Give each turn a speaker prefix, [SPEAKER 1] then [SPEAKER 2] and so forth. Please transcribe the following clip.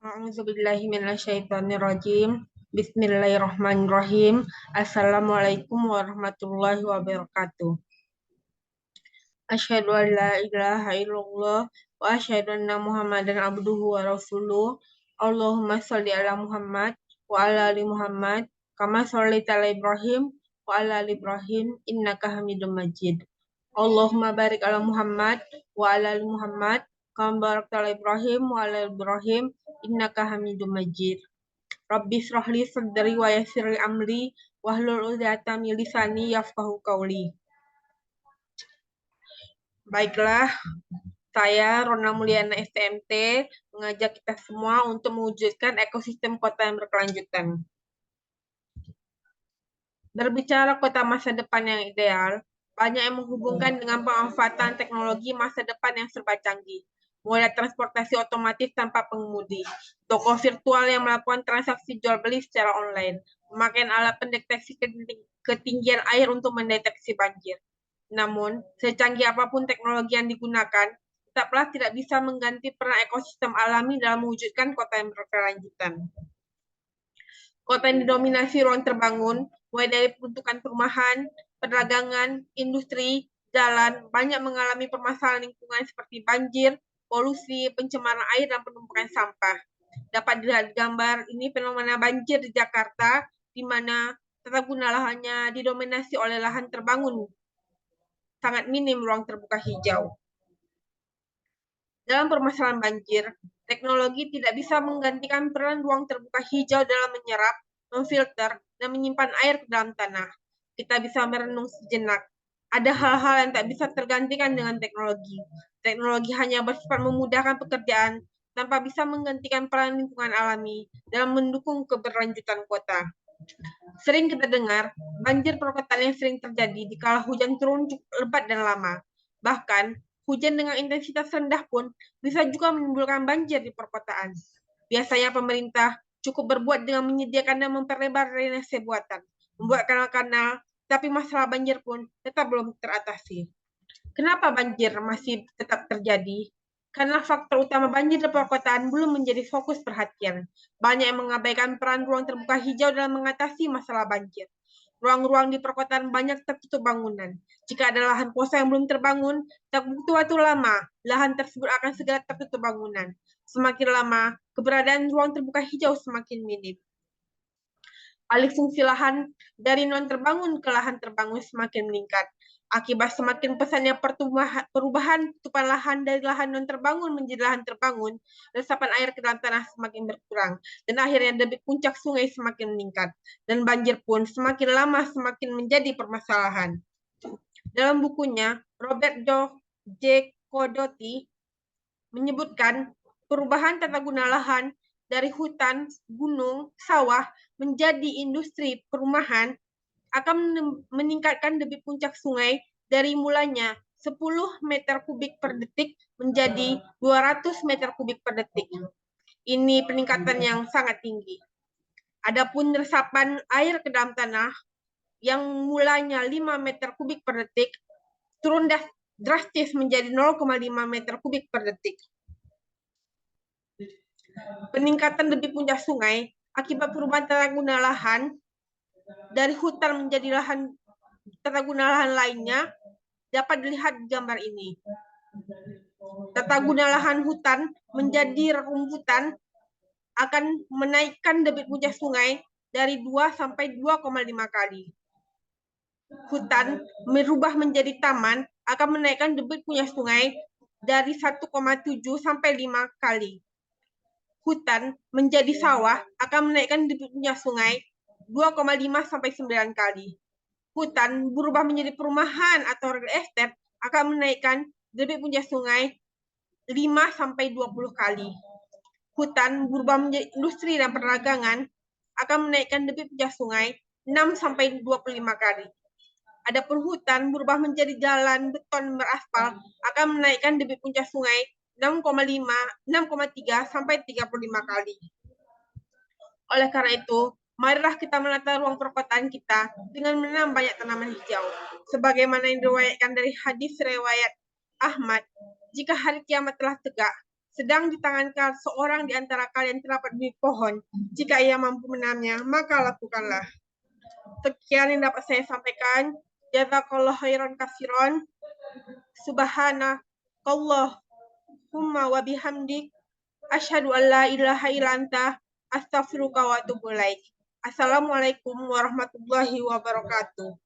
[SPEAKER 1] A'udzubillahi minasyaitonirrajim. Bismillahirrahmanirrahim. Assalamualaikum warahmatullahi wabarakatuh. Asyhadu an la ilaha illallah wa asyhadu anna Muhammadan abduhu wa rasuluh. Allahumma sholli ala Muhammad wa ala ali Muhammad kama shallaita ala Ibrahim wa ala ali Ibrahim innaka Hamidum Majid. Allahumma barik ala Muhammad wa ala ali Muhammad kama barakta ala Ibrahim wa ala ali Ibrahim innaka Hamidum Majid. Rabbi shrah li sadri wa yassir li amri wahlul 'uqdatam min lisani yafqahu qawli. Baiklah, saya Rona Mulyana STMT mengajak kita semua untuk mewujudkan ekosistem kota yang berkelanjutan. Berbicara kota masa depan yang ideal, banyak yang menghubungkan dengan pemanfaatan teknologi masa depan yang serba canggih. Mulai transportasi otomatis tanpa pengemudi, toko virtual yang melakukan transaksi jual beli secara online, pemakaian alat pendeteksi ketinggian air untuk mendeteksi banjir. Namun, secanggih apapun teknologi yang digunakan, tetaplah tidak bisa mengganti peran ekosistem alami dalam mewujudkan kota yang berkelanjutan. Kota yang didominasi ruang terbangun, mulai dari peruntukan perumahan, perdagangan, industri, jalan, banyak mengalami permasalahan lingkungan seperti banjir, polusi, pencemaran air, dan penumpukan sampah. Dapat dilihat gambar ini fenomena banjir di Jakarta, di mana tata guna lahannya didominasi oleh lahan terbangun, sangat minim ruang terbuka hijau. Dalam permasalahan banjir, teknologi tidak bisa menggantikan peran ruang terbuka hijau dalam menyerap, memfilter, dan menyimpan air ke dalam tanah. Kita bisa merenung sejenak. Ada hal-hal yang tak bisa tergantikan dengan teknologi. Teknologi hanya bersifat memudahkan pekerjaan tanpa bisa menggantikan peran lingkungan alami dalam mendukung keberlanjutan kota. Sering kita dengar, banjir perkotaan yang sering terjadi dikala hujan turun cukup lebat dan lama. Bahkan, hujan dengan intensitas rendah pun bisa juga menimbulkan banjir di perkotaan. Biasanya pemerintah cukup berbuat dengan menyediakan dan memperlebar drainase buatan, membuat kanal-kanal, tapi masalah banjir pun tetap belum teratasi. Kenapa banjir masih tetap terjadi? Karena faktor utama banjir di perkotaan belum menjadi fokus perhatian. Banyak yang mengabaikan peran ruang terbuka hijau dalam mengatasi masalah banjir. Ruang-ruang di perkotaan banyak tertutup bangunan. Jika ada lahan kosong yang belum terbangun, tak butuh waktu lama, lahan tersebut akan segera tertutup bangunan. Semakin lama, keberadaan ruang terbuka hijau semakin minim. Alih fungsi lahan dari non terbangun ke lahan terbangun semakin meningkat. Akibat semakin pesatnya perubahan tutupan lahan dari lahan non terbangun menjadi lahan terbangun, resapan air ke dalam tanah semakin berkurang, dan akhirnya debit puncak sungai semakin meningkat, dan banjir pun semakin lama semakin menjadi permasalahan. Dalam bukunya, Robert J. Kodoti menyebutkan perubahan tata guna lahan dari hutan, gunung, sawah menjadi industri perumahan akan meningkatkan debit puncak sungai dari mulanya 10 meter kubik per detik menjadi 200 meter kubik per detik. Ini peningkatan yang sangat tinggi. Adapun resapan air ke dalam tanah yang mulanya 5 meter kubik per detik turun drastis menjadi 0,5 meter kubik per detik. Peningkatan debit puncak sungai akibat perubahan tata guna lahan dari hutan menjadi lahan tata guna lahan lainnya dapat dilihat di gambar ini. Tata guna lahan hutan menjadi rumputan akan menaikkan debit puncak sungai dari 2 sampai 2,5 kali. Hutan merubah menjadi taman akan menaikkan debit puncak sungai dari 1,7 sampai 5 kali. Hutan menjadi sawah akan menaikkan debit puncak sungai 2,5 sampai 9 kali. Hutan berubah menjadi perumahan atau real estate akan menaikkan debit puncak sungai 5 sampai 20 kali. Hutan berubah menjadi industri dan perdagangan akan menaikkan debit puncak sungai 6 sampai 25 kali. Adapun hutan berubah menjadi jalan beton beraspal akan menaikkan debit puncak sungai 6,3 sampai 35 kali. Oleh karena itu, marilah kita menata ruang perkotaan kita dengan menanam banyak tanaman hijau. Sebagaimana yang diriwayatkan dari hadis riwayat Ahmad, jika hari kiamat telah tegak, sedang di tangan seorang di antara kalian terdapat bibit pohon, jika ia mampu menanamnya, maka lakukanlah. Sekian yang dapat saya sampaikan. Jazakallah khairan kasiron. Subhanakallahumma wa bihamdik. Asyhadu an la ilaha illa anta. Astaghfiruka wa atubu ilaik. Assalamualaikum warahmatullahi wabarakatuh.